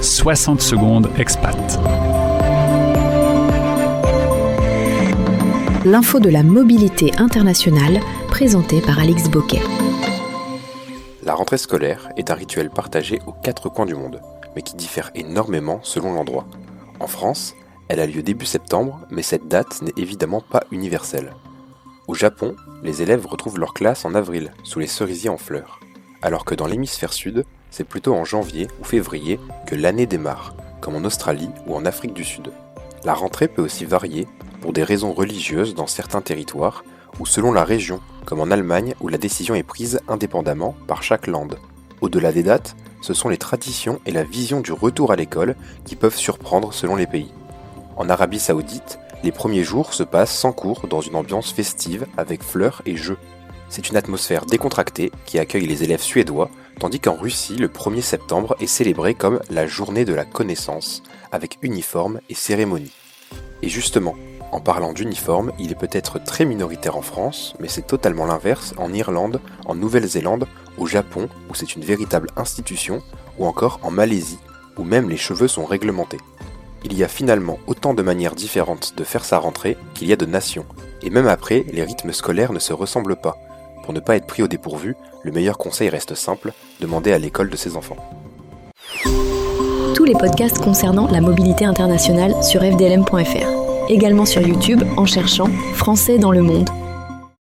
60 secondes expat. L'info de la mobilité internationale, présentée par Alix Boquet. La rentrée scolaire est un rituel partagé aux 4 coins du monde, mais qui diffère énormément selon l'endroit. En France, elle a lieu début septembre, mais cette date n'est évidemment pas universelle. Au Japon, les élèves retrouvent leur classe en avril, sous les cerisiers en fleurs, alors que dans l'hémisphère sud, c'est plutôt en janvier ou février que l'année démarre, comme en Australie ou en Afrique du Sud. La rentrée peut aussi varier pour des raisons religieuses dans certains territoires, ou selon la région, comme en Allemagne où la décision est prise indépendamment par chaque land. Au-delà des dates, ce sont les traditions et la vision du retour à l'école qui peuvent surprendre selon les pays. En Arabie Saoudite, les premiers jours se passent sans cours dans une ambiance festive avec fleurs et jeux. C'est une atmosphère décontractée qui accueille les élèves suédois, tandis qu'en Russie, le 1er septembre est célébré comme la journée de la connaissance, avec uniforme et cérémonie. Et justement, en parlant d'uniforme, il est peut-être très minoritaire en France, mais c'est totalement l'inverse en Irlande, en Nouvelle-Zélande, au Japon, où c'est une véritable institution, ou encore en Malaisie, où même les cheveux sont réglementés. Il y a finalement autant de manières différentes de faire sa rentrée qu'il y a de nations, et même après, les rythmes scolaires ne se ressemblent pas. Pour ne pas être pris au dépourvu, le meilleur conseil reste simple, demander à l'école de ses enfants. Tous les podcasts concernant la mobilité internationale sur fdlm.fr. Également sur YouTube en cherchant Français dans le monde.